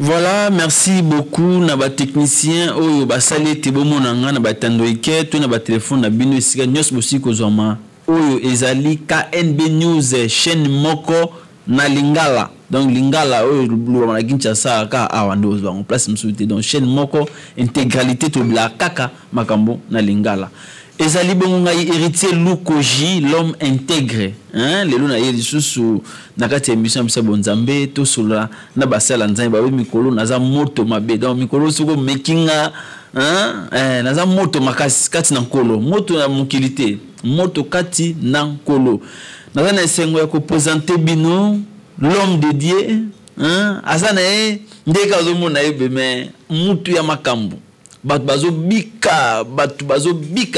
Voilà, merci beaucoup naba technicien oyo basali te bomonanga na batandoike to na ba téléphone na bino esika nyos bosi kozoma oyo ezali KNB News chaîne moko na Lingala. Donc Lingala oyo lo na Kinshasa ka awando ba place msuté donc chaîne moko intégralité to la kaka makambo na Lingala. Ezali bongo ngai héritier Lukoji l'homme intègre hein lelo na yeli susu na kati émission bisa bonzambe to sula na basala nzambe ba mikolo naza moto mabe donc mikolo suko mekinga hein naza moto makasi kati na nkolo moto na mukilité moto kati na nkolo naza na esengo ya ko présenter bino l'homme de Dieu hein azana ndeka zo mona yebe mais mutu ya makambo bazo bika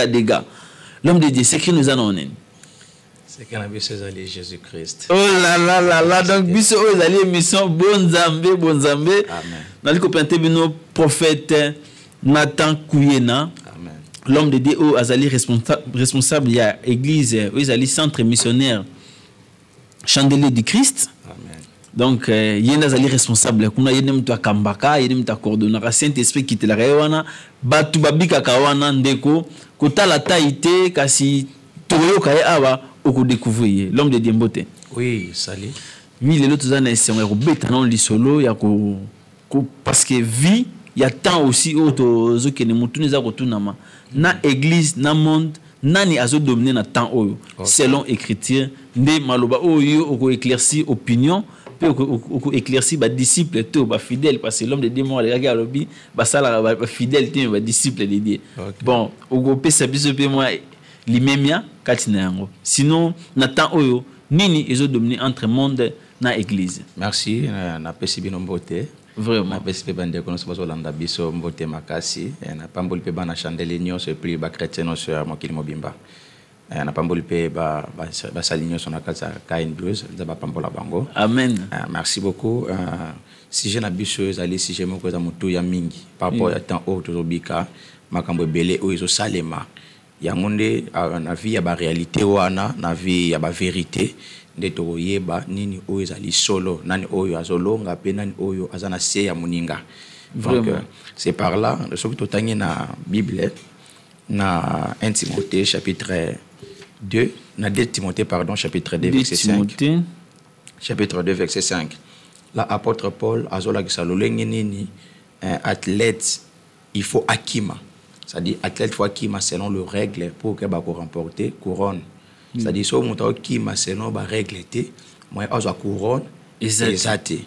dega l'homme de Dieu c'est qui nous annonce c'est qu'on a vu c'est Jésus-Christ. Oh là là là là donc biso ezali émission bonzambe amen nali ko pente bino prophète Nathan Kouyena amen l'homme de Dieu azali responsable ya église ezali centre missionnaire Chandelier du Christ. Donc yenda zali responsable kuna yende mtu akambaka yende mtu coordonnera Saint-Esprit qui te la rewana batu babika kawana ndeko kotala taité kasi toyo kaye aba oko découvrir l'homme de Dieu mbote. Oui, salut. Oui, les autres années c'est on beta non li solo ya ko parce que vie il y a tant aussi auto zo ke ne mutu neza ko tunama na église na monde nani azo dominer na temps oyo selon écriture nde maloba oyo oko éclaircir opinion pour éclaircir les disciples tout les fidèles parce que l'homme de Dieu moi les gars lobby basala ba fidèle te ba disciples de Dieu bon au pesa biso pe moi limemia katina yango sinon na temps oyo nini ezo dominer entre monde na église. Merci na pesi bino mbote vraiment na pesi pe bande kono so landa biso mbote makasi na pamboli pe bana chandelier nyonso plus ba chrétien no sur mokili mobimba na pamboli pe ba saligno son akasa KNB za ba pambola bango amen merci beaucoup si je na biso ezali si je moko za mutu ya mingi par rapport à temps au tozobika makambo belé o ezo salema ya ngonde na vie ya ba réalité wana na vie ya ba vérité nde toyeba nini o ezali solo nani oyo azolonga pe nani oyo azana se ya muninga donc c'est par là ce que totangi na Bible na 1 Timothée chapitre 2, na 2 Timothée pardon chapitre 2 verset 5. Chapitre 2 verset 5. Là apôtre Paul azola kisalolenge nini athlète il faut akima. C'est-à-dire athlète faut akima selon le règle pour que ba ko remporter couronne. C'est-à-dire so monta akima selon ba règle té moi azo couronne exacté.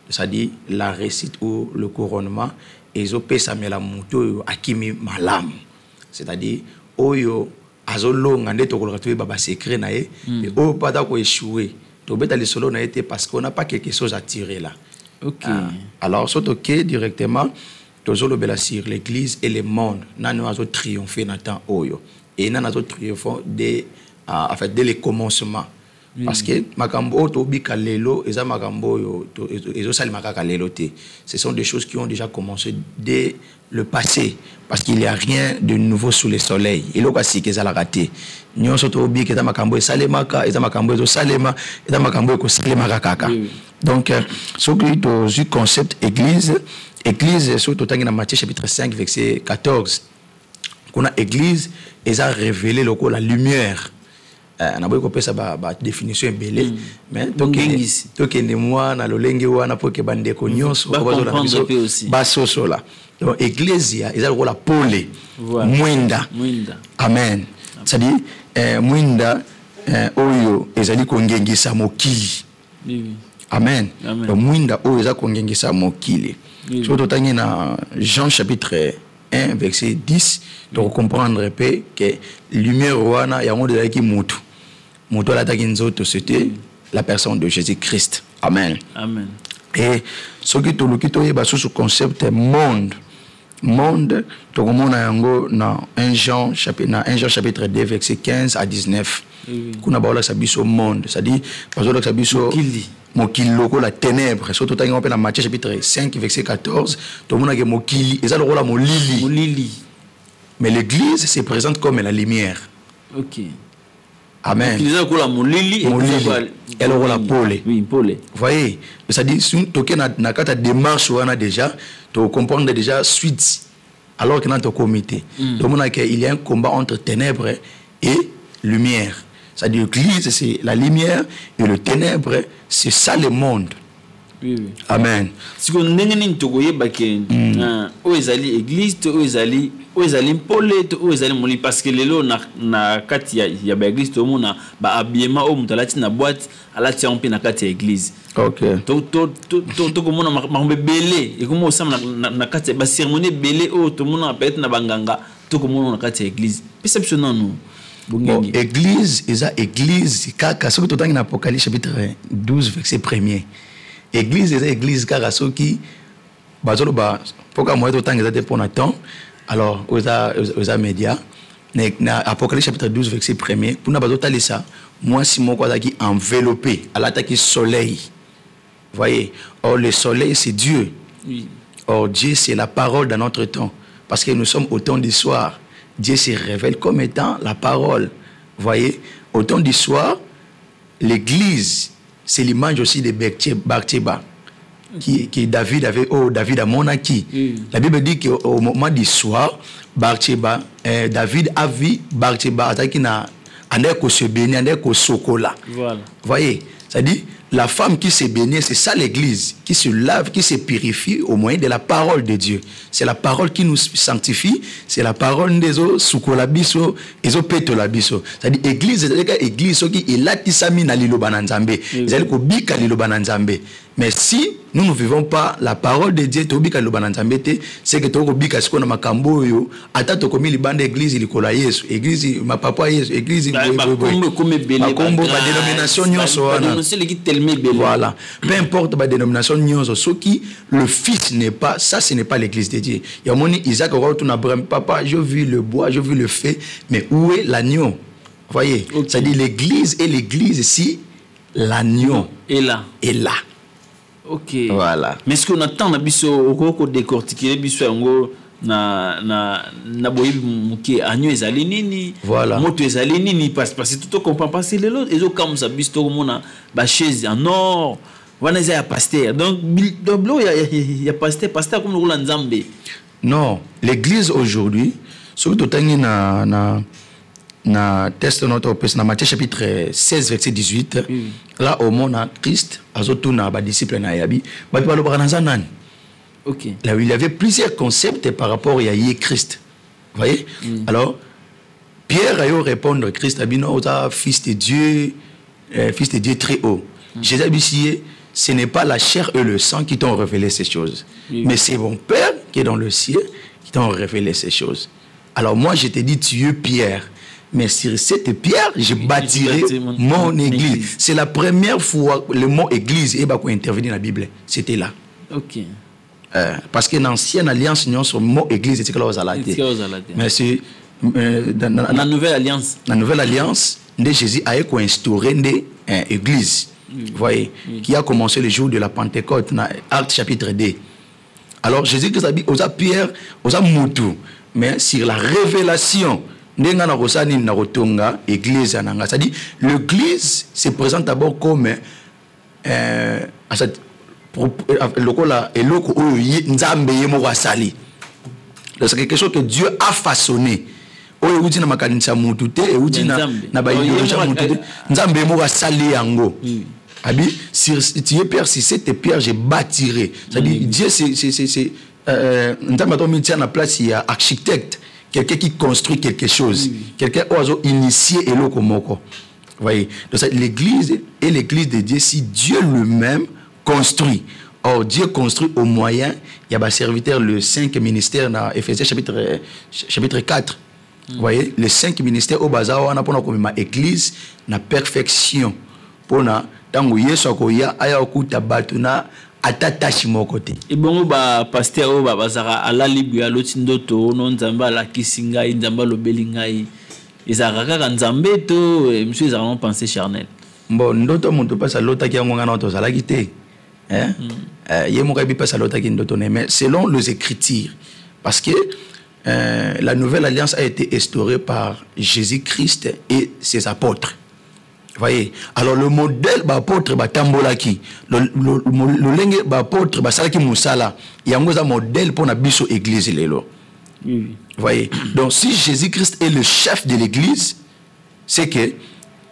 C'est-à-dire la réussite ou le couronnement ezo pesa mela muto akimi malam. C'est-à-dire oyo azolonga nde tokoloka to baba secret na ye et o pata ko échouer to beta le solo na été parce qu'on n'a pas quelque chose à tirer là. OK. Alors surtout que directement tozolo bela sur l'église et le monde nanu azo triompher na temps oyo et nanu azo triompher dès en fait dès le commencement parce que makambo to bika lelo eza makambo yo ezo sali makaka lelo te ce sont des choses qui ont déjà commencé dès le passé parce qu'il n'y a rien de nouveau sous le soleil et lo kasi ke zala raté nyonso to bika eza makambo esalemaka eza makambo ezo salema eza makambo ko salema kaka donc ce que to concept église surtout tangi na Matthieu chapitre 5 verset 14 kuna église eza révélé loko la lumière na boy ko pesa ba définition belé mais toke ne moi na lolenge wana pour que bande ko nyonso ko bazo na biso ba soso la donc ecclesia eza ko la pole mwinda amen ça dit mwinda oyo ezali ko ngengisa mokili amen donc mwinda oyo eza ko ngengisa mokili so totangi na Jean chapitre 1 verset 10 donc comprendre que lumière wana yango de ki mutu moto la takinzoto c'était la personne de Jésus-Christ. Amen. Amen. Et ce qui tolukito yeba sous concept monde to komona yango na 1 Jean chapitre 2 verset 15 à 19. Kuna baola sabiso monde, c'est-à-dire bazola sabiso mokili loko la ténèbre. Surtout tangi on peut na Matthieu chapitre 5 verset 14, to mona ke mokili eza lokola molili. Mais l'église se présente comme la lumière. OK. Amen. Ils ont la molili et la pole. Oui, pole. Vous voyez, c'est-à-dire, si tu as une démarche, on a déjà, tu comprends déjà suite, alors que dans ton comité. Donc, il y a un combat entre ténèbres et lumière. C'est-à-dire, l'église, c'est la lumière, et le ténèbre, c'est ça le monde. Oui, oui. Amen. Si on n'a pas de l'église, parce que les lots na kati ya ba église tout le monde ba habillement au mutalati na boîte ala tia on pe na kati ya église. OK. To ko mona ma belé et comme ça na kati ba cérémonie belé au tout le monde peut-être na banganga to ko mona na kati ya église. Perception non. Bon, église, église kaka ce que tout dans Apocalypse chapitre 12 verset 1er. Église église kaka ce qui bazolo ba pourquoi moi tout temps exact pour temps. Alors, aux médias, dans Apocalypse chapitre 12, verset 1er, pour ne pas tout ça, moi, si mon corps qui enveloppé à l'attaque du soleil. Vous voyez? Or, le soleil, c'est Dieu. Oui. Or, Dieu, c'est la parole dans notre temps. Parce que nous sommes au temps du soir. Dieu se révèle comme étant la parole. Vous voyez? Au temps du soir, l'église, c'est l'image aussi de Barthéba. Qui David avait David a monaki. La Bible dit qu'au moment du soir, Barthéba, David a vu Barthéba qui n'a pas se baigner, n'a pas chocolat. Voilà. Vous voyez, ça dit la femme qui se baigne, c'est ça l'église, qui se lave, qui se purifie au moyen de la parole de Dieu. C'est la parole qui nous sanctifie, c'est la parole des eaux chocolat biso, des eaux pétola biso. Ça dit église, c'est l'église qui est là tisami na liloba na nzambe. C'est ko bika liloba na nzambe. Mais si nous ne vivons pas la parole de Dieu, c'est que tu as bika siko na makambo yo, ata to komi libanda église ilikola Yesu, église ma papa Yesu, église makombo ba dénomination nyonso wana. Voilà. Peu importe la dénomination nyonso, ce qui le fils n'est pas, ça ce n'est pas l'église de Dieu. Il y a mon Isaac retourne Abraham, papa, je vis le bois, je vis le feu, mais où est l'agneau? Vous voyez? Okay. C'est-à-dire l'église et l'église ici, l'agneau est là. Est là. OK. Voilà. Mais ce qu'on attend na biso oko décortiquer biso yango na boyebi muke agneau ezali nini, voilà. Moto ezali nini parce que tout comprend pas c'est les autres ezo comme ça biso mona ba chaise en or wana ya pasteur donc doblo ya pasteur comme le nzambe. Non, l'église aujourd'hui surtout tangi na test notre dans Matthieu chapitre 16 verset 18 là au monde Christ azotuna ba disciple na yabi ba baloba na zanan. OK. Là où il y avait plusieurs concepts par rapport à Christ. Vous voyez? Alors Pierre a eu répondre Christ abino fils de Dieu très haut. Jésus a dit ce n'est pas la chair et le sang qui t'ont révélé ces choses, mais c'est mon Père qui est dans le ciel qui t'ont révélé ces choses. Alors moi je te dis tu es Pierre. Mais sur cette pierre, je bâtirai mon église. C'est la première fois que le mot église est intervenu dans la Bible. C'était là. OK. Parce que dans l'ancienne alliance, nous avons le mot église. C'est mais c'est dans la nouvelle alliance. La nouvelle alliance, Jésus a instauré une église. Vous voyez, qui a commencé le jour de la Pentecôte, dans Actes chapitre 2. Alors Jésus a dit aux Pierre, aux Moutou, mais sur la révélation. Église, c'est-à-dire l'église se présente d'abord comme c'est quelque chose que Dieu a façonné. Si tu es Père, si c'est tes pierres, je bâtirai. C'est-à-dire Dieu, c'est il y a architecte. Quelqu'un qui construit quelque chose, quelqu'un qui a initié et l'okomoko. Vous voyez, donc l'église est l'église de Dieu si Dieu lui-même construit. Or Dieu construit au moyen, il y a un serviteur le 5 ministères dans Éphésiens chapitre 4. Vous voyez, les 5 ministères au bazar on a pour comme église na perfection. Pour na tango Yesu akoya aya okuta batuna atatashi mokote. Et bon ba pasteur o ba bazara ala libu ya lotindoto no nzamba la kisinga nzamba lobeli ngai. Ezaka kaka nzambe to monsieur ezaka pensé charnel. Bon ndoto muntu pasa lota ki ngonga na to sala kité. Hein? Ye mo kabi pasa lota ki ndoto mais selon les écritures parce que la nouvelle alliance a été instaurée par Jésus-Christ et ses apôtres. Voyez. Alors le modèle apôtre batambolaki, le lenge apôtre basalaki musala, il y a un modèle pour la biso église lelo. Oui. Voyez. Donc si Jésus-Christ est le chef de l'église, c'est que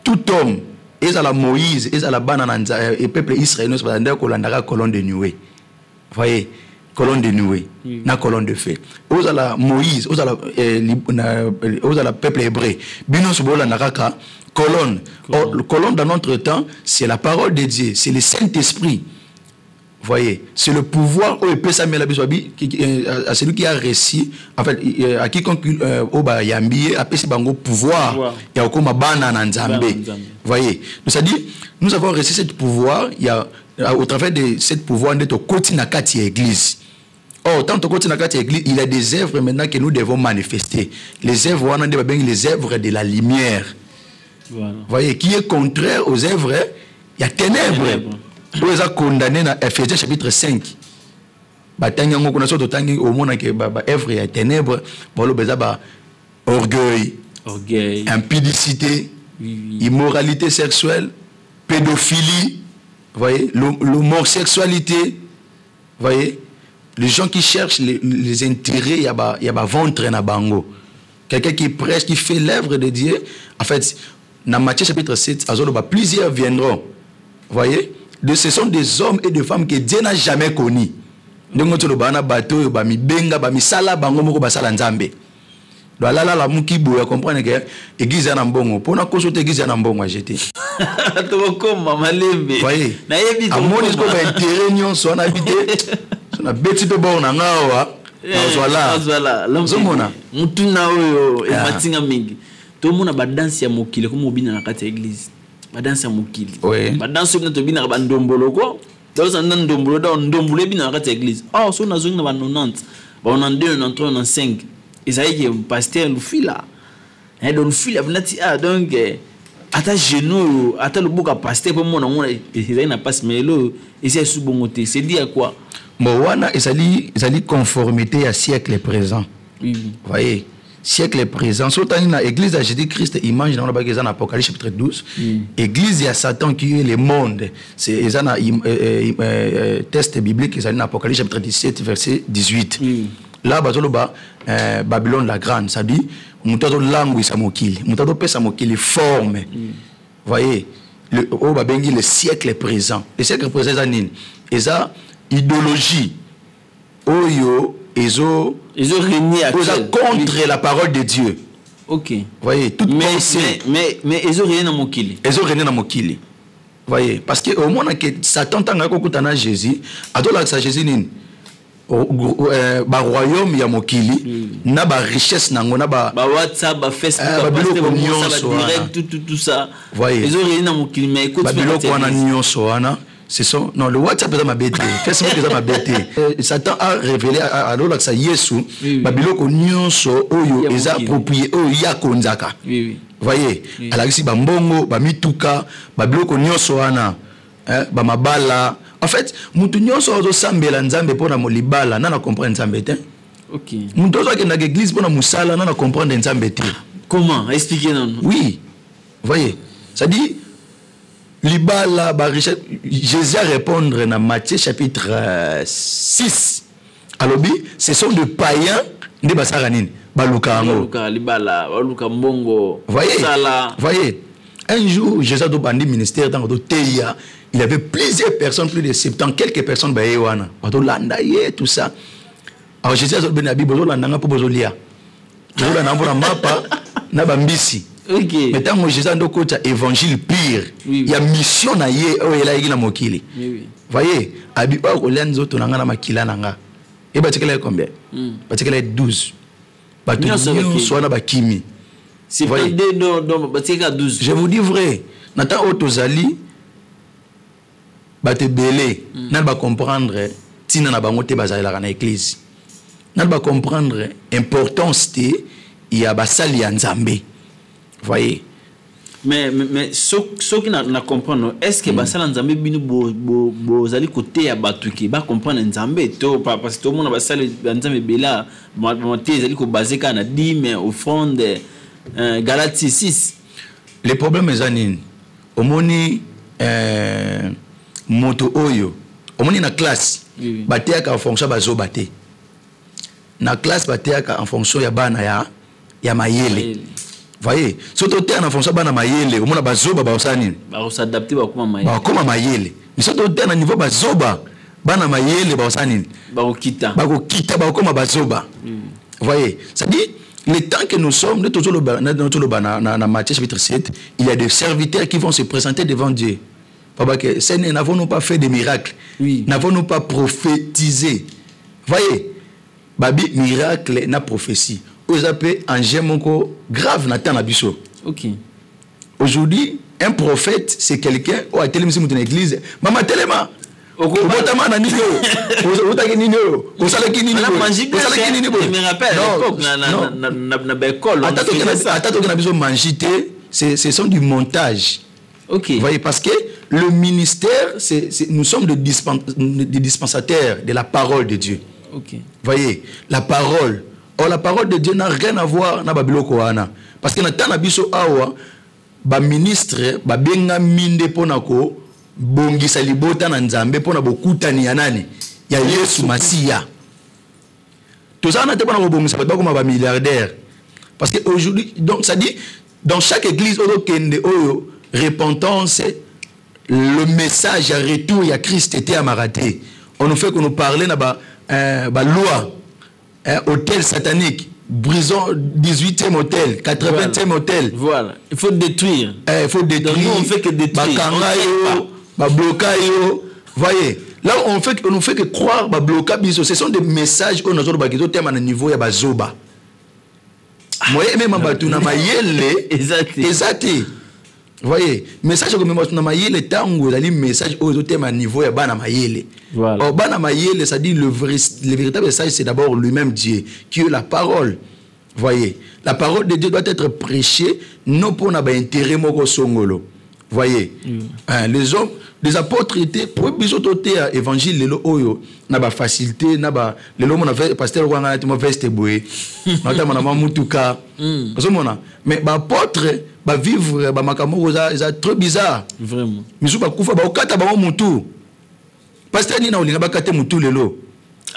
tout homme, et à la Moïse, et à la banane et peuple israélien, c'est la colonne de nuée. Voyez. Colonne de nuée, na colonne de feu. Aux à la Moïse, aux à la peuple hébreu. Binos bola naraka colonne. Or, le colonne dans notre temps, c'est la parole de Dieu, c'est le Saint-Esprit. Voyez, c'est le pouvoir au à celui qui a réussi, en fait, à quiconque au yambi a pesi bango pouvoir. Il y a comme banana nzambe. Voyez, donc ça dit, nous avons réussi ce pouvoir. Il y a au travers de ce pouvoir d'être côté na kati église. Or, tant que côté na kati église, il y a des œuvres maintenant que nous devons manifester. Les œuvres, on a les œuvres de la lumière. Voilà. Voyez, qui est contraire aux œuvres, il y a ténèbres. Vous êtes condamné dans Ephésiens chapitre 5. Au monde que œuvre il y a ténèbres, orgueil, impudicité, immoralité sexuelle, pédophilie, voyez, l'homosexualité, voyez, les gens qui cherchent les intérêts, il y a ventre na bango. Quelqu'un qui prêche, qui fait l'œuvre de Dieu, en fait, dans Matthieu chapitre 7, plusieurs viendront, voyez. Ce sont des hommes et des femmes que Dieu n'a jamais connus. Donc, tu as bateau, bami benga, bami sala, bango moko basala nzambe. Donc là, la muki boya comprendre que église na mbongo. Pour na kosote église na mbongo a jeté. To comme mama lembe. Voyez. Na yebi to. Amoni ko ba intérêt nyonso na bité. Na beti to bon na ngawa. Voilà. L'homme mutuna oyo e matinga mingi. To mona ba danse ya mokile ko mobina na kati ya église. Badanse ya mokili. Badanse bina to bina ba ndombolo ko. Dans un ndombolo da ndombolo bina na église. Ah so na zonga ba 90. Ba 92 95. Isaïe qui pasteur Lufila. Et donc Lufila venati donc ata genou ata le boka pasteur pour mon amour Isaïe n'a pas mais là ici sous bongoté. C'est dire quoi? Bon wana ezali conformité à siècle présent. Oui. Voyez. Siècle présent. Surtout dans l'église de Jésus-Christ, image dans l'Apocalypse chapitre 12. Église, il y a Satan qui est le monde. C'est un test biblique, c'est dans l'Apocalypse chapitre 17, verset 18. Là, Babylone la grande, ça dit, moutado langue samokili, moutado pe samokili forme. Voyez, le siècle présent. Le siècle présent, c'est ça, idéologie. Oyo, ils ont régné contre la parole de Dieu. Ok. Voyez, toute pensée. Mais ils ont régné dans Mokili. Ils ont régné dans Mokili. Voyez, parce que au moment que Satan tanga kokutana Jésus, adola sa Jésus nini. Ba royaume ya Mokili, na ba richesse nango na ba WhatsApp, ba Facebook, ba direct tout ça. Voyez. Ils ont régné dans Mokili mais écoute wana nyonso wana. Ce sont non le WhatsApp est ma bête. Facebook est ma bête. Satan a révélé à l'autre que ça Yesu babiloko nyonso oyo eza approprié oyo ya konzaka. Oui. Voyez, à la ba mbongo, ba mituka, babiloko nyonso wana, ba mabala. En fait, mutu nyonso ozo sambela nzambe pona mo libala na comprendre nzambe te. OK. Mutu ozo ke na église pona musala na comprendre nzambe te. Comment? Expliquez nous. Oui. Voyez, ça dit Libala, Jésus a répondre dans Matthieu chapitre 6. Alors, ce sont des païens de Basaranine. Baluka, Libala, Baluka Mbongo. Voyez, un jour, Jésus a demandé au ministère dans le Teia. Il y avait plusieurs personnes, plus de 70, quelques personnes, tout ça. Alors, Jésus a dit la Bible, OK. Maintenant, Jésus a dit évangile pire. Il y a mission na ye o ela yiki na mokili. Oui. Voyez, abiba ko lenzo to nanga na makila nanga. Et batikela combien? Batikela 12. Batu so na bakimi. C'est pas donc batika 12. Je vous dis vrai, nata otozali bate belé, na ba comprendre tina na bango te bazala na église. Na ba comprendre importance te ya basali ya Nzambe. Voyez. Mais ce qui n'a comprendre, est-ce que basala Nzambe binu bozali côté ya batu ki ba comprendre Nzambe to parce que tout le monde basala Nzambe bela monter ezali ko baser kana dîme offrande Galatie 6. Le problème est anine. omoni moto oyo omoni na classe bateaka en fonction bazoba te na classe bateaka en fonction ya bana ya mayele voyez surtout te en fonction bana mayele omona bazoba baosani s'adapter bakoma mayele mais surtout te na niveau bazoba bana mayele baosani bakokita bakoma bazoba voyez ça dit le temps que nous sommes, dans Matthieu chapitre 7, il y a des serviteurs qui vont se présenter devant Dieu. Papa, que n'avons-nous pas fait des miracles? N'avons-nous pas prophétisé? Voyez, babi miracle na prophétie. Vous appelez un gemoko grave Nathan Abisso. Ok. Aujourd'hui, un prophète, c'est quelqu'un qui a télé dans l'église. Maman Téléma. Je ce sont du montage. Okay. Vous voyez, parce que le ministère, nous sommes des dispensataires de la parole de Dieu. Okay. Vous voyez, la parole. Or, la parole de Dieu n'a rien à voir avec Babiloko Wana. Parce que dans le awa, ba ministre, ba benga minde ponako, bongisa libota na nzambe pona bokutani ya nani ya Yesu Masiya. Tout ça na te pona bongisa ba comme ba milliardaire. Parce que aujourd'hui, donc ça dit dans chaque église oyo kende oyo repentance, le message à retour ya Christ était à maraté. On nous fait que nous parler na ba loi hôtel satanique, brisons 18e hôtel, 80e hôtel. Voilà, il faut détruire. Il faut détruire. Donc nous on fait que détruire. Voyez, là on ne fait que croire ce sont des messages où nous avons un niveau ya bazoba. Moi même batuna mayele exacté. Voyez, message comme batuna mayele tango dali message aux autres niveau ya bana mayele. Voilà. Bana mayele ça dit le véritable message c'est d'abord lui-même Dieu qui est la parole. Voyez, la parole de Dieu doit être prêchée non pour na ba intérêt moko songolo. Voyez, les hommes, les apôtres étaient pour bisototer évangile lelo oyo na ba facilité na ba lelo mona pasteur wanga na veste boé na mona mutuka osomona mais ba apôtre ba vivre ba makamoko za trop bizarre vraiment misu ba kufa ba okata ba mutu pasteur ni na olinga ba kate mutu lelo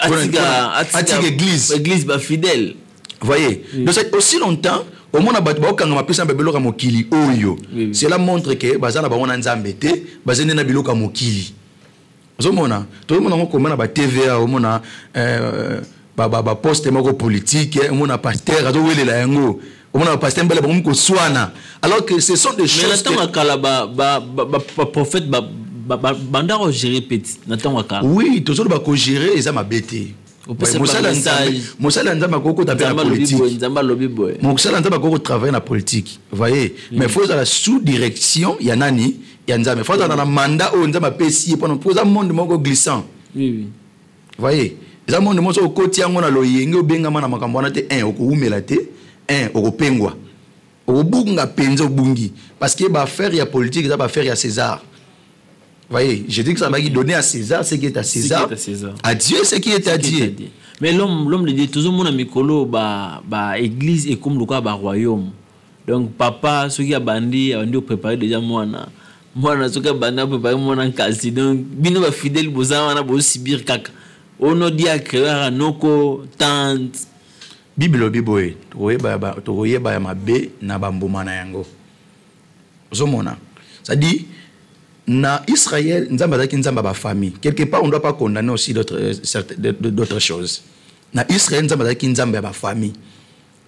atika église ba fidèle. Voyez, donc aussi longtemps au monde a battu bakanga mapesa mbelo ka mokili oyo. Cela montre que bazana ba wana nzambe te, bazene na biloka mokili. Ozomona, to mona ngo komana ba TVA, o mona ba poste moko politique, o mona pasteur azo welela yango. O mona pasteur mbele ba mko swana. Alors que ce sont des choses. Mais la kala ba prophète bandaro gérer petit. Nathan wakala. Oui, toujours ba ko gérer eza mabete. Mosala nzamba koko travailler na politique. Mosala nzamba koko travailler na politique. Voyez, mais faut la sous direction ya nani ya nzamba. Faut dans la mandat au nzamba pesi pendant pour un monde moko glissant. Oui. Voyez, les monde moko koti yango na loyenge obenga mana makambo na te un okoumela te un okopengwa. Okobunga penzo bungi parce que ba faire ya politique ça ba faire ya César. Voyez, je dis que ça m'a donné à César ce qui est à César. À Dieu ce qui est à Dieu. Mais l'homme de Dieu, tout le monde a mikolo ba église et comme le cas ba royaume. Donc papa ceux qui a bandi préparé déjà moi ceux qui a bandi préparé moi en kasi. Donc bino ba fidèle bozana na bo sibir kaka. Ono dia créer noko tante. Bible biboé. Toye ba mabe na bamboma na yango. Zomona. Ça dit na Israël, nzamba zaki nzamba ba famille. Quelque part, on ne doit pas condamner aussi d'autres choses. Na Israël, nzamba zaki nzamba ba famille.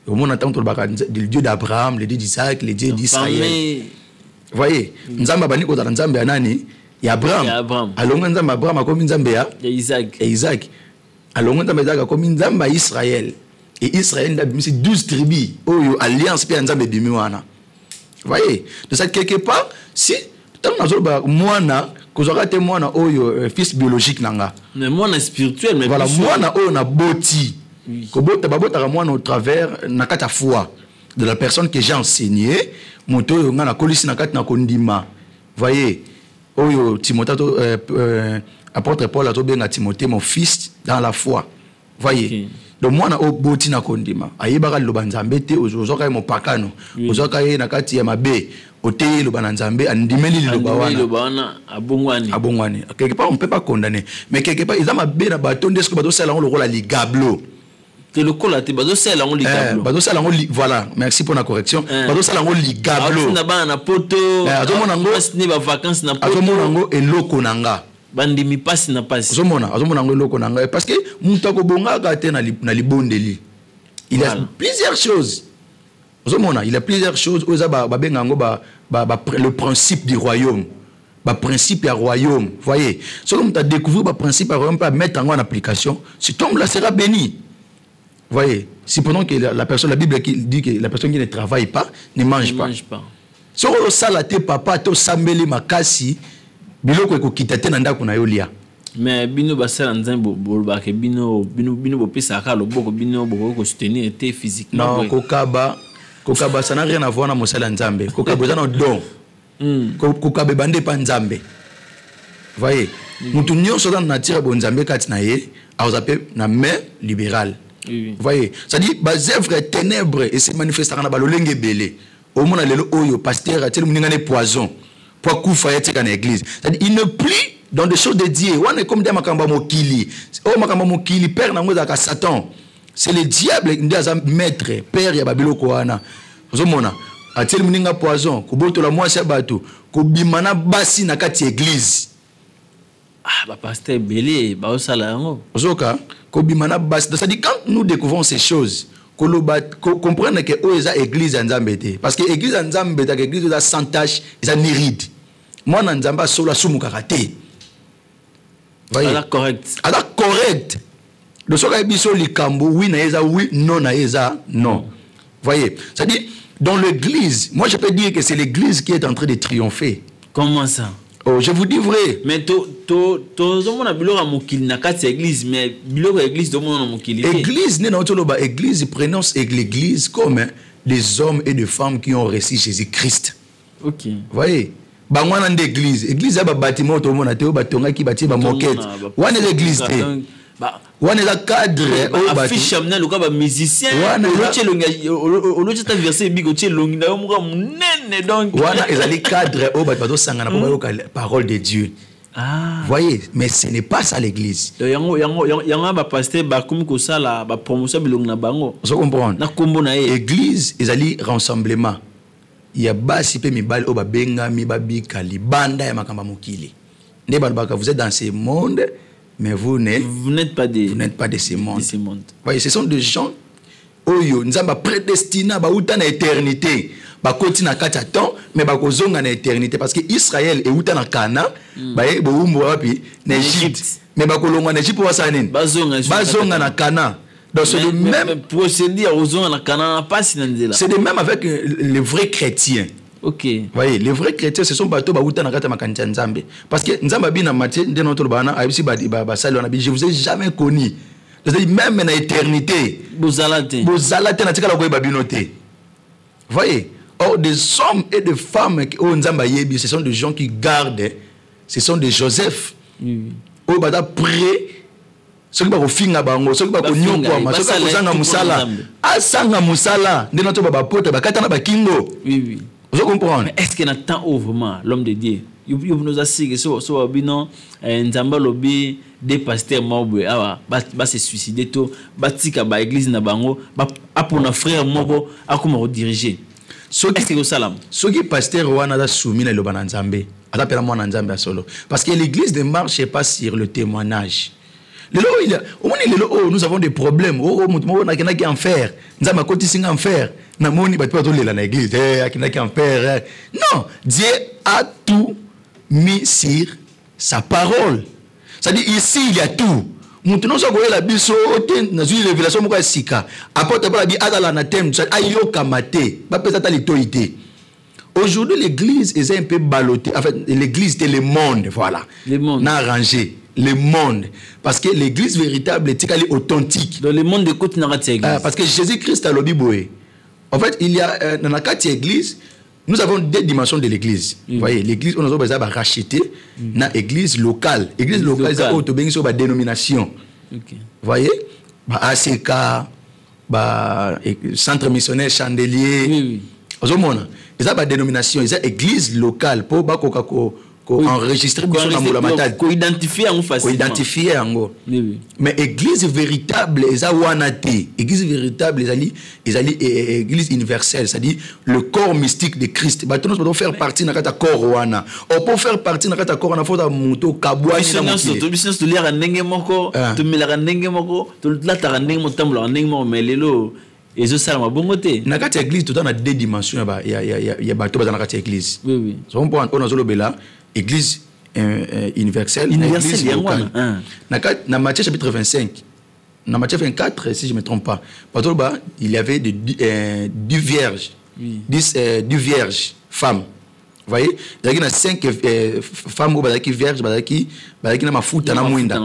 Au monde entend le Dieu d'Abraham, le Dieu d'Isaac, le Dieu d'Israël. Voyez, nzamba bani ko nzamba ya nani? Ya Abraham. Alonga nzamba Abraham akomi nzamba ya Isaac. Alonga nzamba Isaac akomi nzamba Israël. Et Israël a 12 tribus. Oyo alliance pe nzamba bimiwana. Voyez, de ça quelque part, si tant mwana kozaka te mwana oyo fils biologique nanga mais mwana spirituel mais voilà mwana oyo na boti kobota babota mwana au travers na kata foi de la personne que j'ai enseigné moto oyo nga na kolisi na kata na kondima voyez oyo Timothée apôtre Paul a benga Timothée mon fils dans la foi voyez donc moi na oboti na kondima ayebaka loba nzambe te ozoka mo pakano ozoka ye na kati ya mabe ote loba na nzambe andimeli loba wana abongwani quelque part on peut pas condamner mais quelque part ils ont mabe na bato ndesko bato sala ngolo la ligablo te le colate bato sala ngolo ligablo bato sala ngolo voilà merci pour la correction bato sala ngolo ligablo na bana na poto azomona ngo ni ba vacances na poto azomona ngo eloko nanga bandimi passe na passe azomona ngo eloko nanga parce que mutako bongaka te na libondeli il y a plusieurs choses azomona il y a plusieurs choses oza ba bengango le principe du royaume principe du royaume voyez selon tu as découvert le principe du royaume pas mettre en application cet homme là sera béni voyez si pendant que la personne la Bible qui dit que la personne qui ne travaille pas ne mange pas si on salate papa to sambeli makasi biloko ekokita te na ndako na yo lia mais bino basala nzambe bolobaka bino bopesaka loboko bino boko soutenir te physiquement non kokaba ça n'a rien à voir na mosala nzambe kokaba za na don kokaba bande pa nzambe voyez mutu nyonso dans nature bo nzambe kati na ye azape na main libérale voyez ça dit bas œuvre ténèbres et se manifestera na balolenge belé au mona lelo oyo pasteur atel muningane poison pour kufa yete kana église c'est-à-dire il ne plie dans des choses de Dieu on est comme des makamba mokili makamba mokili père nango za ka Satan c'est le diable qui est maître père ya babiloko wana ozomona atel muninga poison kobotola mwasi ya bato kobimana basi na kati église ba pasteur belé ba osala yango ozoka kobimana basi c'est-à-dire quand nous découvrons ces choses comprendre que oza église en Zambété parce que église en Zambété que église sans tache ça niride moi na nzamba solo sumu karaté voyez correct le soka biso likambo oui na eza oui non na eza non voyez ça dit dans l'église moi je peux dire que c'est l'église qui est en train de triompher. Comment ça? Oh, je vous dis vrai. Mais zomona biloko mokili na kati église mais biloko église zomona mokili. Église ne na toloba église prenons l'église comme des hommes et des femmes qui ont reçu Jésus-Christ. OK. Voyez? Bangwana d'église, église ya ba bâtiment to mona te batonga ki bâti ba moquette. Wana l'église te. Wana la cadre o ba affiche amna loka ba musicien. Oloche ta verset bigo tie longi na yo muka munene donc. Wana ezali cadre o ba bato sangana po ba parole de Dieu. Ah. Voyez, mais ce n'est pas ça l'église. Yango ba pasteur ba komi ko sala ba promotion bilongi na bango. Vous comprenez? Na kombo na ye. Église ezali rassemblement. Il y a basi pe mibali o ba benga mi ba bikali banda ya makamba mokili. Ne balbaka vous êtes dans ce monde mais vous n'êtes pas de ce monde. Voyez, ce sont des gens oyo nzamba prédestiné ba uta na éternité. Ba koti na kati temps mais ba kozonga na éternité parce que Israël est uta na Cana ba ye bo umbo wapi na Égypte mais ba kolonga na Égypte wa sanene bazonga na Cana. Donc c'est le même procédé aux zones na Cana pas si nzela. C'est de même avec les vrais chrétiens. OK. Voyez, les vrais chrétiens ce sont bateau ba uta na kati makanisa nzambe parce que nzamba bina Matthieu de notre bana ayibisi ba sali wana je vous ai jamais connu. C'est-à-dire même na éternité bozalate na tikala ko babinote. Voyez. Or, des hommes et des femmes qui ont Nzamba Yebi, ce sont des gens qui gardent, ce sont des Joseph. Au bada près, ceux qui vont finir bango, ceux qui vont nyokwa, ceux qui vont zanga musala, asanga musala, de notre baba pote, bakatana bakingo. Oui. Vous comprenez? Est-ce qu'il y a tant vraiment l'homme de Dieu? Il nous a dit que so bino Nzamba lobi des pasteurs mobwe awa ba se suicider to batika ba église na bango ba apona frère moko akoma rediriger. Est-ce que salam ce qui pasteur wana da soumis na loba na Nzambe atapela mwana Nzambe solo parce que l'église ne marche pas sur le témoignage. Nous avons des problèmes. Na ki enfer. Nzamba koti singa enfer. Na moni ba to lela na église akina ki enfer. Non, Dieu a tout mis sur sa parole. C'est-à-dire ici il y a tout. Maintenant so koyela biso te na zui révélation moko sika apôtre ba bi adala na thème ayoka maté ba pesa ta litoité. Aujourd'hui l'église est un peu ballottée. En fait l'église c'est le monde, voilà. Le monde n'a arrangé le monde parce que l'église véritable est authentique. Dans le monde de côté na église. Parce que Jésus-Christ a lobi boé. En fait il y a dans la quatre église. Nous avons deux dimensions de l'église. Vous voyez, l'église, on a besoin de racheter dans l'église locale. L'église locale, c'est une dénomination. Vous voyez, ACK, centre missionnaire Chandelier. Oui. Ils ont des dénominations, ils ont église locale pour enregistrer identifier identifier mais église véritable ils ont wanati église véritable ils ont église universelle, c'est-à-dire le corps mystique de Christ. Bah nous doit faire partie na kata corps wana on peut faire partie na kata corps na faut muto kabwani na mukili business to lire ndenge moko to milaka ndenge moko to lataka ndenge motambola ndenge moko melelo et ça ma bongo te na kata église tout dans deux dimensions ya bato bazana kata église. Oui on peut on azolo bela église universelle, église locale. Dans Matthieu chapitre 25, dans Matthieu 24, si je ne me trompe pas, il y avait 10 vierges, 10 femmes. Vous voyez, il y a 5 femmes qui sont vierges, qui sont na mafuta na mwinda.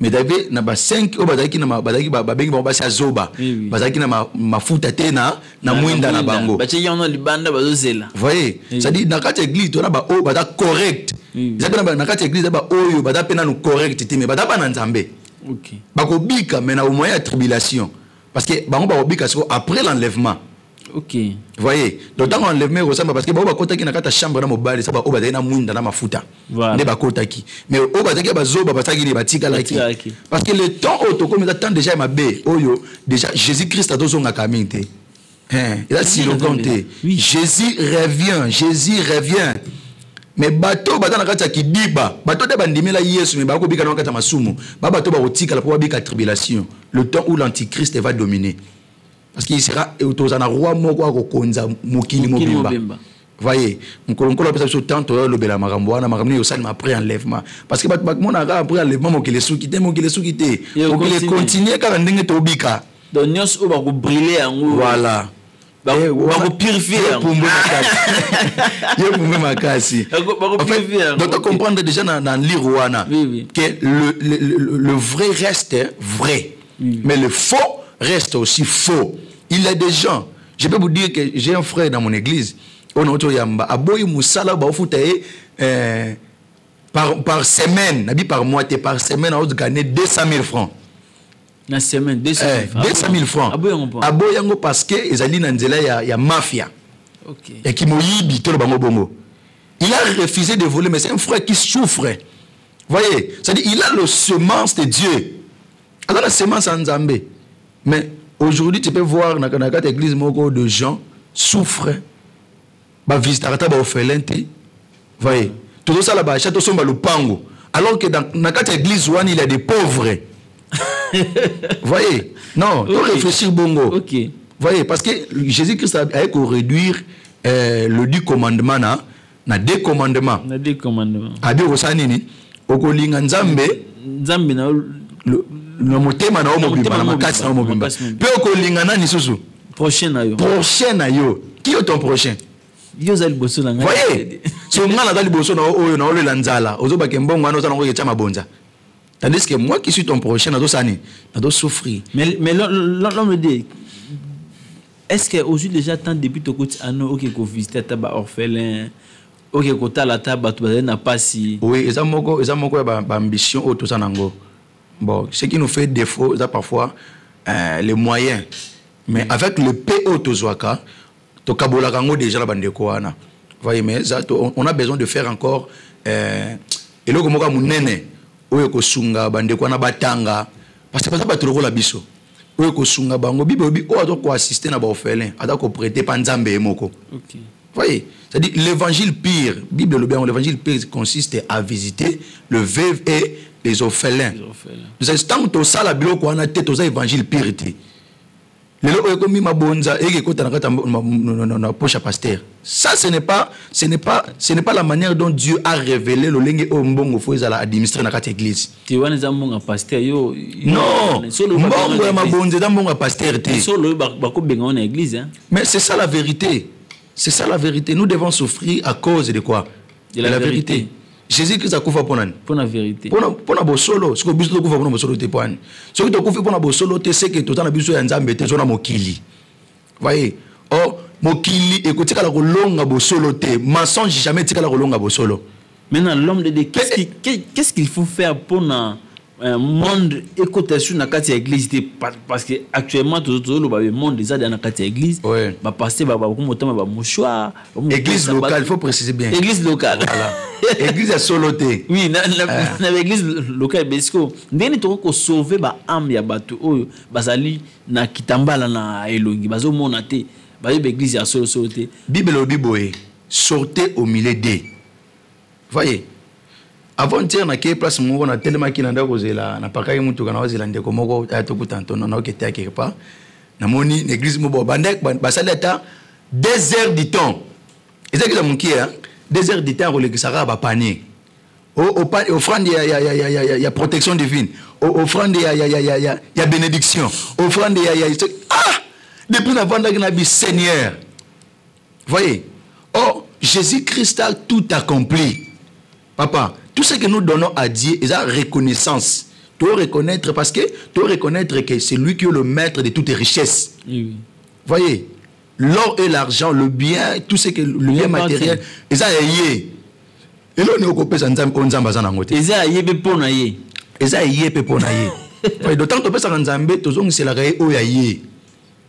Mais il y a 5 qui sont na zoba, qui na mafuta te na mwinda na bango. Vous voyez, c'est-à-dire dans cette église, on a correct. Dans cette église, on a correct, mais on a nzambe. OK. Bako bika mais na au moyen de tribulation parce que bango bika après l'enlèvement. OK. Vous voyez, donc dans l'enlèvement ressemble parce que ba kota ki na kata chambre na mobali ça ba oba na mwinda na mafuta. Ne ba kota ki. Mais oba taki ba zoba ba taki ni batika laki. Parce que le temps auto comme le temps déjà mabé oyo déjà Jésus-Christ a dozonga kaminte. Il a si longtemps. Jésus revient. Mais bateau batana kata ki diba bateau de bandimela Yesu mais bako bika na kata masumu bateau ba otika la pour bika tribulation le temps où l'antichrist va dominer parce qu'il sera autozana roi moko akokonza mokili mobimba. Voyez mkolonkola pesa so tant to lo bela makambo wana makambo yo salma après enlèvement parce que bat mona après enlèvement mokile soukité mokile continuer kaka ndenge to bika donc nyos o ba ko briller yango voilà ba ko purifier yango makasi donc comprendre déjà dans lire wana que le vrai reste vrai mais le faux reste aussi faux. Il y a des gens, je peux vous dire que j'ai un frère dans mon église, on a yamba aboyi musala ba ofutaye par semaine, nabi par mois par semaine on gagner 200 000 francs. Na semaine 200 000 francs. Aboyi yango parce que ezali na nzela ya mafia. OK. Et qui moyibi to bango bongo. Il a refusé de voler mais c'est un frère qui souffre. Voyez, c'est-à-dire il a le semence de Dieu. Alors la semence en Nzambe. Mais aujourd'hui, tu peux voir dans cette église de gens souffrent, visiter les orphelins. Voyez, tout ça là-bas, château somba le pango. Alors que dans cette église, il y a des pauvres. Voyez, non, il faut réfléchir bongo. OK. Voyez, parce que Jésus-Christ a réduire le 10 commandements na 2 commandements. Na 2 commandements. Abi osanini, okolinga nzambe na le motema na omobimba na makasi na omobimba pe okolinga nani susu prochain na yo qui est ton prochain yo zali boso na ngai voyez so ngana zali boso na oyo na olela nzala ozoba ke mbongo ana ozana ngoye chama bonza tandis que moi qui suis ton prochain na do sani na do souffrir mais l'homme me dit est-ce que aujourd'hui déjà tant depuis to côté ano OK ko visiter ta ba orphelin OK ko ta la taba to na pasi oui ezamoko ba ambition auto sanango. Bon, ce qui nous fait défaut, c'est parfois les moyens. Mais avec le PO Tozwaka, déjà la bande koana. Voyez, mais on a besoin de faire encore et là comme munene oyo ko sunga bande koana batanga parce que pas ba trop la biso. Oyo ko sunga bango bibi o ato ko assister na ba orphelin, ato ko prêter panzambe moko. OK. Voyez, c'est-à-dire l'évangile pire, Bible le bien, l'évangile pire consiste à visiter le veuve et les orphelins. Nous instant to sala biloko wana te to za évangile pire. Le lo ko mi mabonza e ke kota na poche pasteur. Ça ce n'est pas la manière dont Dieu a révélé le lenge o mbongo fo ezala administrer na kati église. Ti wana za mbongo pasteur yo. Non. Mbongo ya mabonza za mbongo pasteur te. Solo ba ko benga na église hein. Mais c'est ça la vérité. C'est ça la vérité. Nous devons souffrir à cause de quoi? De la vérité. Jésus-Christ a kufa pour la vérité. Pour na bosolo, ce que biso kufa pour na bosolo te poani. Ce que to kufa pour na bosolo te c'est que to na biso ya nzambe te zona mokili. Voyez? Oh, mokili ekotika la kolonga bosolo te. Mensonge jamais tika la kolonga bosolo. Maintenant l'homme de Dieu qu'est-ce qu'il faut faire pour monde écoute sur na kati ya église parce que actuellement tout le monde déjà dans la kati ya église ba passer ba komotama ba mouchoir église locale, il faut préciser bien, église locale, voilà. Église à soloté, oui na église locale besiko ndeni to ko sauver ba âme ya bato oyo bazali na kitambala na elongi bazo mona te ba église ya soloté. Bible obiboye sortez au milieu d'eux, voyez. Avant-hier, na ke place moko na tellement ki nanda kozela na pakaki mutu kana kozela ndeko moko ato kutanto na okete quelque part na moni l'église mo bandek basaleta 2 heures du temps ezaki za munki 2 heures du temps rolekisaka ba panier offrande ya protection divine, offrande ya bénédiction, offrande depuis la vente na bi Seigneur, voyez. Oh, Jésus-Christ a tout accompli, papa. Tout ce que nous donnons à Dieu est la reconnaissance. Tu dois reconnaître parce que tu dois reconnaître que c'est lui qui est le maître de toutes les richesses. Oui. Voyez, l'or et l'argent, le bien, tout ce que le bien matériel, et ça est et là on est au copé sanzam onzamba zanangote. Et ça est pepona yé. Et ça est pepona yé. Voyez, d'autant que pesa nzambe tozong c'est la raie oyaye.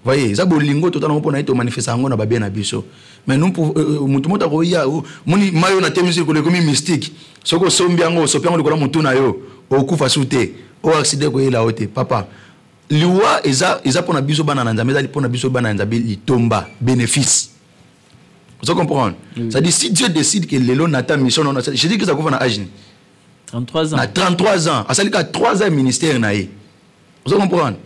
Voyez, ça bolingo totalement pour naïto manifestation na babia na biso. Mais nous pour mutumota ko ya moni mayo na temisi ko le komi mystique. Soko sombiango sopiango ko la mutuna yo okufa sute o accident ko ila ote papa. Liwa eza pour na biso bana na nzambe za pour na biso bana na nzambe litomba bénéfice. Vous comprenez? Ça dit si Dieu décide que lelo nata mission non, je dis que ça ko na âge 33 ans. Na 33 ans, ça dit que 3 ans ministère na ye. Vous comprenez?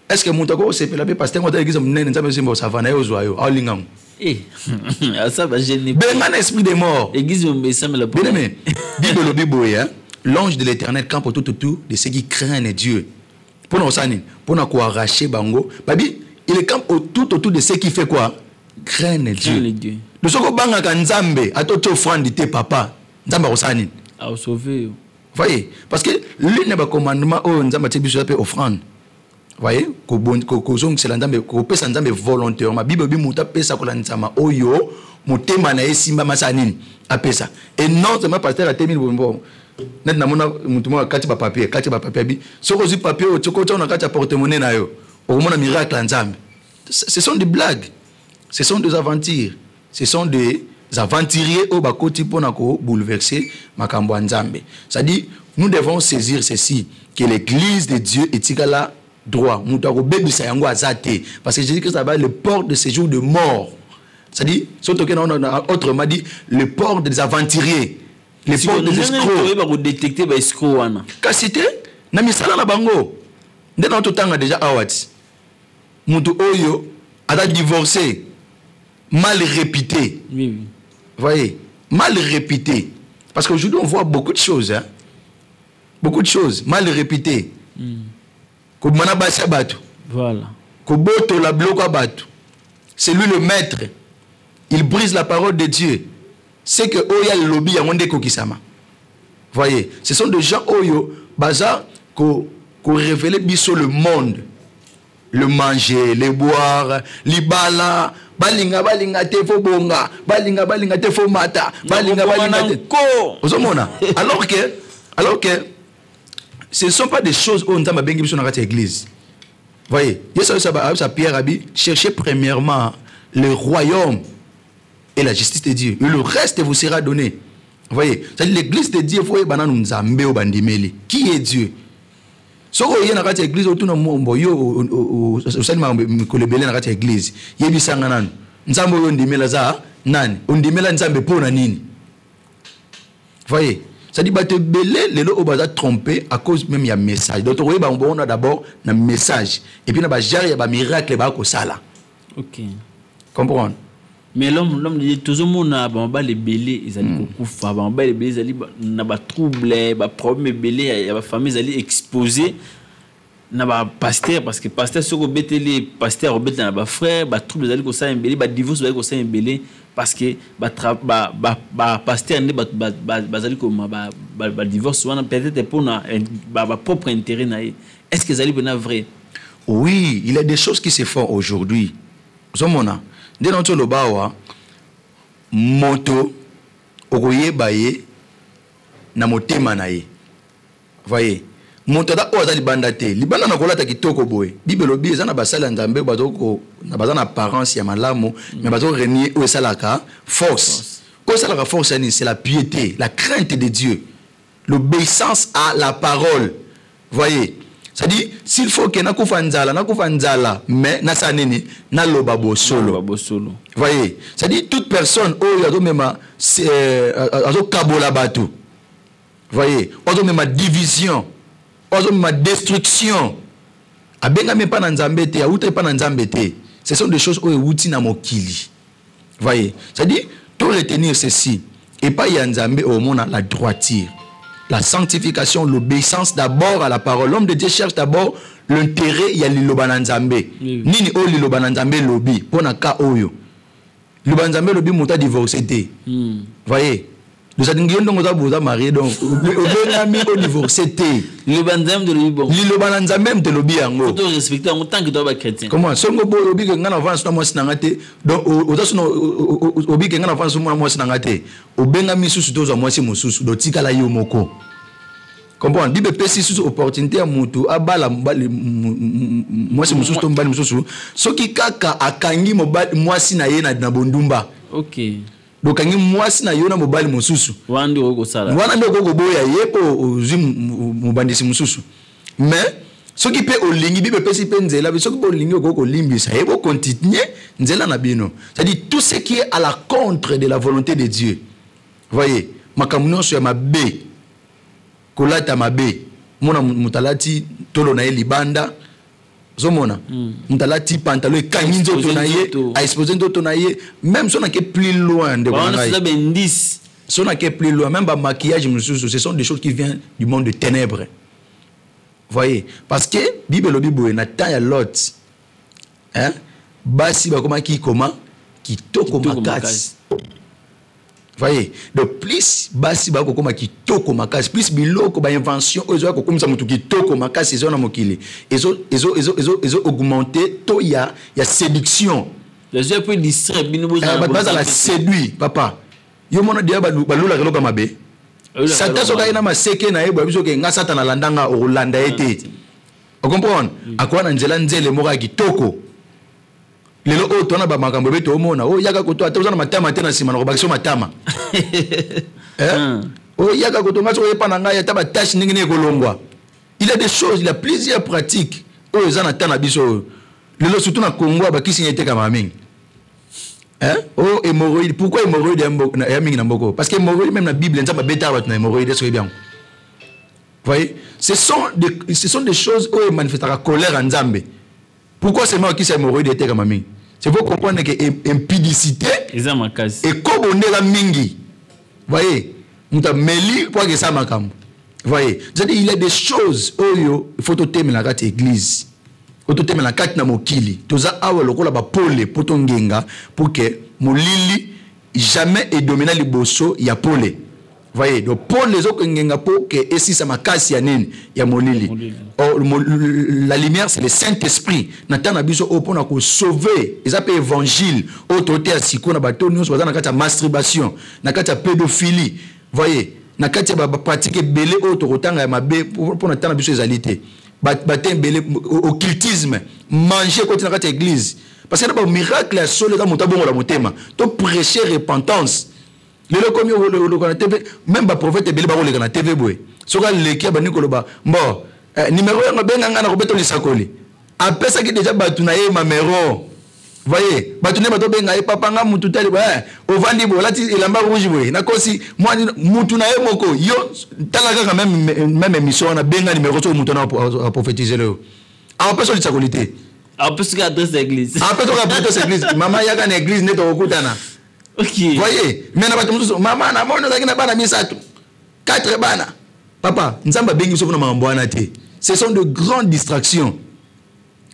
Est-ce que mon tago c'est la pasteur moi l'église mnene nzambe simbo savana yo zoyo alingang ça va gêner ben un esprit de mort église me semble la bien aimé Bible l'ange de l'Éternel campe tout autour de ceux qui craignent Dieu pour nous sani pour nous arracher bango babi il campe tout autour de ceux qui fait quoi craignent Dieu le soko banga ka nzambe atoto offrande te papa nzamba osani a sauver voyez parce que l'une des commandements oh nzamba tebiso appelle offrande. Voyez, c'est l'andambe, pesa nzambe volontairement. Bible bi muta pesa ko lanzama oyo mutema na esimba masanini apesa. Et non seulement pasteur a terminé bon. Net na mona mutuma kati ba papier bi. Soko zi papier o tsoko tsona kati porte-monnaie na yo. O mona miracle nzambe. Ce sont des blagues. Ce sont des aventures. Ce sont des aventuriers au bakoti pona ko bouleverser makambo nzambe. Ça dit nous devons saisir ceci que l'église de Dieu est là droit parce que Jésus Christ a le port de séjour de mort, c'est-à-dire autrement dit le port des aventuriers, le port des escrocs détecter les escrocs car c'était na misala na bango ndena to tanga déjà awati mutu oyo a divorcé mal réputé, oui. Voyez, mal réputé parce qu'aujourd'hui on voit beaucoup de choses beaucoup de choses mal réputées. Voilà. C'est lui le maître. Il brise la parole de Dieu. C'est que Oya le lobby a mondé kokisama. Voyez, ce sont des gens Oyo baza ko révéler biso le monde. Le manger, le boire, libala, balinga te fo bonga, balinga te fo mata, balinga te. Alors que ce ne sont pas des choses où on a bien dans l'église. Voyez, Pierre a dit, cherchez premièrement le royaume et la justice de Dieu. Et le reste vous sera donné. Voyez, l'église de Dieu, qui est Dieu? Si vous avez une église, vous avez l'église. Voyez, ça dit que les gens sont trompés à cause même du message. Donc, on a d'abord un message. Et puis, on a un miracle. Ok. Comprendre? Mais l'homme dit toujours les belés, ils allaient koufa, les belés, ils allaient troubles, les problèmes belés, les familles allaient exposer. Na pasteur parce que pasteur sur les pasteur obété na frère ba trouble zali ko sa embelé ba divorce zali ko sa embelé parce que ba pasteur ne ba zali ko ba divorce wana peut-être pour na ba propre intérêt na. Est-ce que zali bien vrai? Oui, il y a des choses qui se font aujourd'hui. Zomona de notre lobawa moto okoye baye na motema na ye. Voyez, Montada oza libanda te. Libanda na kolata kitoko boy. Bible lobi eza na basala nzambe bazoko na bazana apparence ya malamu mais bazoko renier o salaka force. Ko salaka force c'est la piété, la crainte de Dieu, l'obéissance à la parole. Voyez, ça dit s'il faut que na kufanzala mais na sanini na loba bosolo. Voyez, ça dit toute personne o yazo mema azo kabola batu. Voyez, azo mema division. Ma destruction. Abenga me pas na nzambe te, autre pas na nzambe te. Ce sont des choses où outi na mokili. Voyez, ça dit tout retenir ceci et pas y a nzambe au monde la droiture, la sanctification, l'obéissance d'abord à la parole. L'homme de Dieu cherche d'abord l'intérêt ya liloba na nzambe. Nini o liloba na nzambe lobi pona ka oyo. Liloba na nzambe lobi muta divorcé te. Voyez. Nous avons dit que nous marié donc au divorcé. Le banzam de l'Ibo. Le banzam même de l'Obi. Il faut respecter en tant que tu es chrétien. Comment? Si on a obi que ngana avance na mwasi nangate donc obi que ngana avance na mwasi nangate obenga misusu tozo mwasi mususu do tikala yo moko. Comprends? Bible pesi sous opportunité à mutu abala mwasi mususu to mbali mususu soki kaka akangi mwasi na ye na bondumba. OK. Donc quand mwasi na yona mobali mususu wandi oko sala wana ndoko koboya yepo ozi mubandisi mususu mais ce qui peut olingi bibe pesi penzela ce qui peut olingi oko limbisa yebo continuer nzela na bino, c'est-à-dire tout ce qui est à la contre de la volonté de Dieu. Voyez makamuno so ya mabe kolata mabe mona mutalati tolo na libanda zomona mutalati pantalon kanginzo tonaye a exposer tonaye même si on est plus loin de si on est plus loin même ba maquillage ce sont des choses qui viennent du monde de ténèbres. Voyez parce que Bible lobi boye na ta ya Lot hein basi ba koma ki toko makasi. Voyez donc plus basi ba ko koma ki toko makasi plus biloko ba invention ozo ko komisa mutu ki toko makasi zo na mokili ezo augmenter to ya séduction les gens peuvent distraire bino boza ba la séduit papa yo mona dia ba lula keloka mabe satan so ka ina maseke na yebo biso ke nga satan landanga o landa ete o comprendre akwa na nzela nzele moka ki toko lelo o tona ba makambo beto omona o yaka ko to atozana matama tena sima na ko bakisho matama o yaka ko to ngaso yepa na ngai ta ba tâche ningi ne kolongwa. Il y a des choses, il y a plusieurs pratiques o ezana tana biso lelo surtout na Congo ba kisi nyete kama mingi o hémorroïde. Pourquoi hémorroïde ya mingi na mboko? Parce que hémorroïde même na Bible nzamba beta ba na hémorroïde so bien. Voyez, ce sont des choses où manifeste la colère en Nzambe. Pourquoi c'est moi qui s'est hémorroïde était comme mingi? C'est pour comprendre que impudicité et comme on est la mingi. Voyez, nous avons meli pour que ça makam. Voyez, c'est-à-dire il y a des choses où il faut te la carte église. Il faut te la carte na mokili. Toza awa lokola ba pole potongenga pour que molili jamais est dominé les bosso ya pole. Voyez, donc pour les autres ngenga pour que esi sa makasi ya nini ya molili. La lumière c'est le Saint-Esprit. Natana biso opona ko sauver, ils appellent évangile, autorité à siko na bato nyonso bazana kata masturbation, na kata pédophilie. Voyez, na kata ba pratique belé autorotanga ya mabe pour natana biso ezalité. Batem belé occultisme, manger côté na kata église. Parce que na ba miracle ya solo dans motabongo la motema. To prêcher repentance. Le comme le TV même ba prophète belé ba ko le na TV boy. Soka leki ba nikoloba mbo numéro ya benga ngana ko beto lisakoli. Apesa ki déjà batu na ye mamero. Voyez, batu ne bato benga ye papa nga mutu tali ba ovandi bo lati elamba rouge boy. Na kosi moi mutu na ye moko yo talaka même émission na benga numéro so mutu na prophétiser le. Apesa lisakoli te. Apesa ka adresse d'église. Apesa ka adresse d'église. Mama yaka na église neto okutana. OK. Voyez, mais na bato musu mama na mono zakina bana misatu. 4 bana. Papa, nzamba bengi so na mambo ana te. Ce sont de grandes distractions.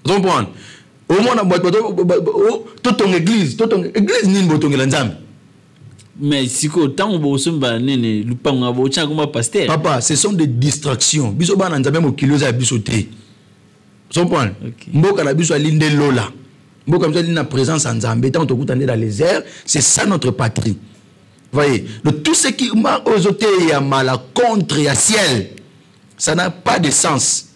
Vous comprenez? Au moins, toute ton église ni une nzambe. Mais si tant on va se battre, lupanga bocha comme pasteur. Papa, ce sont des distractions. Biso bana nzambe mo kiloza biso te. Vous comprenez? Mboka na biso alinde lola. Mboka mzo na présence en nzambe tant to kutande dans les airs, c'est ça notre patrie. Voyez, donc tout ce qui m'a osoté ya mal contre ya ciel. Ça n'a pas de sens.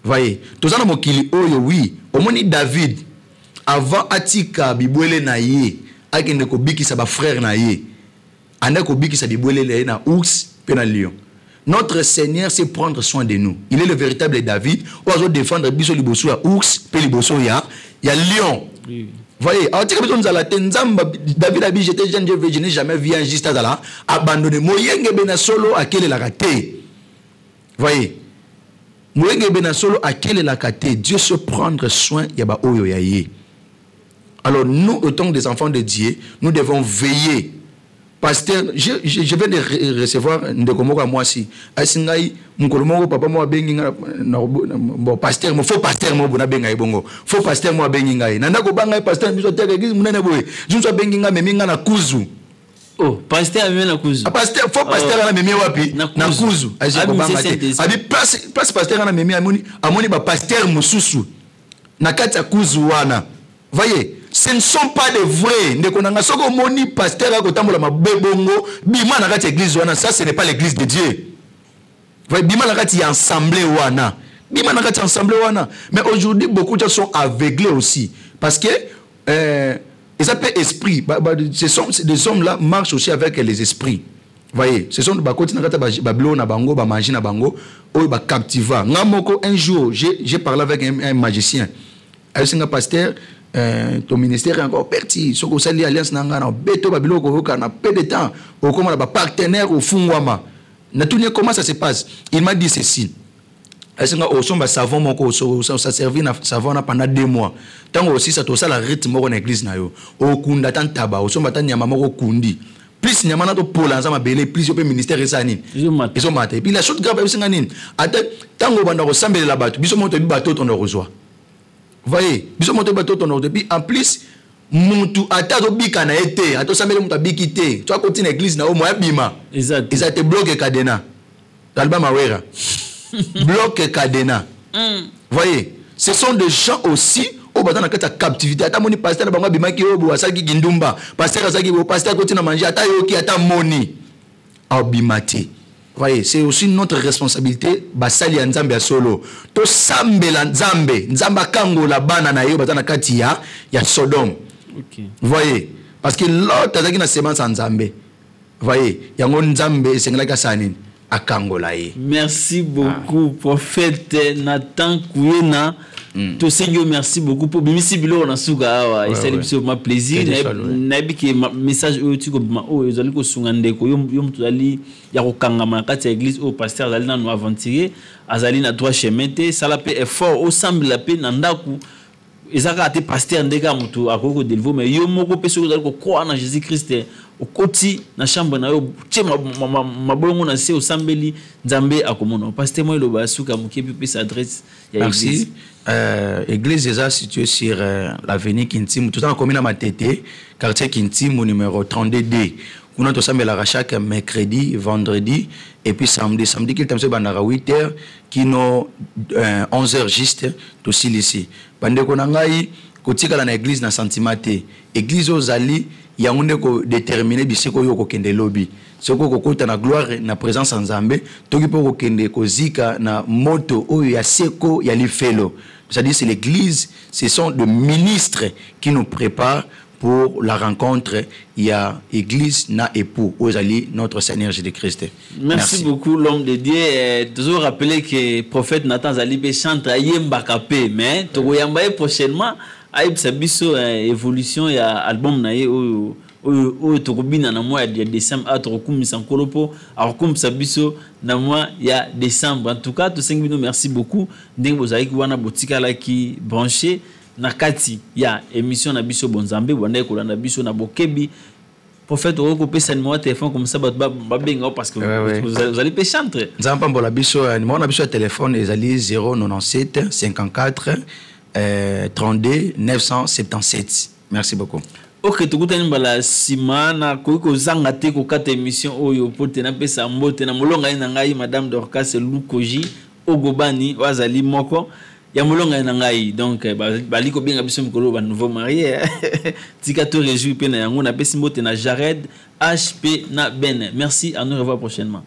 Voyez, tout ça dans mon kili oyo oui, au moni David avant atika bibwele na ye, akende ko biki sa ba frère na ye. Anda ko biki sa bibwele na ours pe na lion. Notre Seigneur sait prendre soin de nous. Il est le véritable David. On va défendre biso liboso ya ours pe liboso ya lion. Oui. Voyez, alors David a dit j'étais jeune, je n'ai jamais vu un juste à abandonné. Moyenge bena solo à quel est la raté. Voyez, Moyenge bena solo à quel est la raté. Dieu se prendre soin yaba oyo yaye. Alors nous, autant des enfants de Dieu, nous devons veiller. Pasteur, je viens de recevoir Ndekomoko à moi aussi. Asingai, Mkolomoko, papa, moi, benginga, bon, pasteur, mon faux pasteur, moi, bona benga bongo. Faux pasteur, moi, benginga. Nanda ko banga pasteur, biso teke, église, munene boy. Junso benginga, meminga na kuzu. Oh, pasteur, amé na kuzu. Pasteur, faux pasteur, na memi wapi? Na kuzu. Abi, place pasteur, na memi, amoni, ba pasteur, mususu. Na kati ya kuzu wana. Voyez? Ce ne sont pas des vrais. Ndekonanga soko moni pasteur a kotambola mabebongo bima na kati église wana, ça ce n'est pas l'église de Dieu. Voyez, bima na kati assemblée wana. Bima na kati assemblée wana. Mais aujourd'hui beaucoup de gens sont aveuglés aussi parce que ils s'appellent esprit. Des hommes là marchent aussi avec les esprits. Voyez, ce sont des bakoti na kati bablo na bango, ba magie na bango, o ba captiva. Ngamoko un jour, j'ai parlé avec un magicien. Un pasteur ton ministère est encore parti. Ce que c'est l'alliance nangana beto babilo ko na peu de temps au comment ba partenaire au fungwama. Na tout comment ça se passe. Il m'a dit ceci. Est-ce que au somba savon mon ko ça servi na savon pendant 2 mois. Tant aussi ça to ça la rythme mo na église na yo. Au kunda tant taba au somba tant nyama moko kundi. Plus nyama na to pola nzama belé plus au ministère esani. Ils ont maté. Puis la chose grave c'est ngani. Ata tango banda ko sambela bato. Biso moto bi bato ton reçoit. Voyez, biso moto bato ton ordre. Puis en plus, muntu atazo bika na été, ato samele muta bikité. Tu as continué l'église na o moya bima. Exact. Ils te bloqué cadena. Talba mawera. Bloqué cadena. Voyez, ce sont des gens aussi au batan na kata captivité. Ata moni pasteur na bango bima ki obo asaki gindumba. Pasteur asaki bo pasteur continue manger ata yoki ata moni. Abimati. Voyez, c'est aussi notre responsabilité. Basali ya nzambe ya solo. To sambela nzambe. Nzamba kango la bana na yo batana kati ya Sodome. Okay. Voyez, parce que l'autre azaki na semence en nzambe. Voyez, yango nzambe sengela ka sanini akango la ye. Merci beaucoup prophète Nathan Kouyena. To Seigneur, merci beaucoup pour bimisi bilo na suka awa. C'est ma plaisir. Na bi ke message o tu ko ma o ezali ko sungande ko yom to ali ya ko kangama kati église au pasteur azali na no aventurer azali na droit chemin te sala pe effort au semble la pe na ndaku ezaka ate pasteur ndeka mutu akoko deliver mais yo moko pe so ko croire na Jésus Christ au koti na chambre na yo tie mabolongo na se au sambeli nzambe akomona pasteur moi lo ba suka mukepi pe s'adresse ya église. Église est située sur l'avenue Kintim, tout en commune à Matete, quartier Kintim, au numéro 32D. On a tout ça, mais chaque mercredi, vendredi, et puis samedi. Samedi, qu'il t'aime, c'est à 8h, qui nous 11h juste, tout ici. Pendant qu'on a eu, côté dans l'église, dans Santimate, église aux Ali, il y a un déterminé, c'est quoi yo kende lobby. C'est quoi ko na gloire na présence en Zambé, to ki po kende ko zika na moto o ya seko ya lifelo. C'est-à-dire c'est l'église, ce sont des ministres qui nous préparent pour la rencontre. Il y a église na époux Ozali notre Seigneur Jésus-Christ. Merci beaucoup l'homme de Dieu. Toujours rappeler que prophète Nathan Zali pe chante Yemba Kapé, mais to yamba prochainement aïb sabiso évolution ya album na ye o tokobina na mois de décembre a tokumisa nkolopo akumisa biso na mois ya décembre. En tout cas to sengbino merci beaucoup ndenge bozali wana botika la ki branché na kati ya émission na biso bonzambe banda kolanda biso na bokebi prophète oko pesa numéro téléphone comme ça ba benga parce que vous allez pêcher entre nzamba mbola biso numéro na biso téléphone ezali 097 54 32 977. Merci beaucoup. Ok, tout le monde simana ko zanga te ko kata émission oyo pote na pesa mbote na molonga ina ngai madame Dorcas Lukoji Ogobani wazali moko ya molonga ina ngai donc bali ko benga biso mikolo ba nouveau marié tika to réjouir pe na yango na pesa mbote na Jared HP na Ben. Merci, à nous revoir prochainement.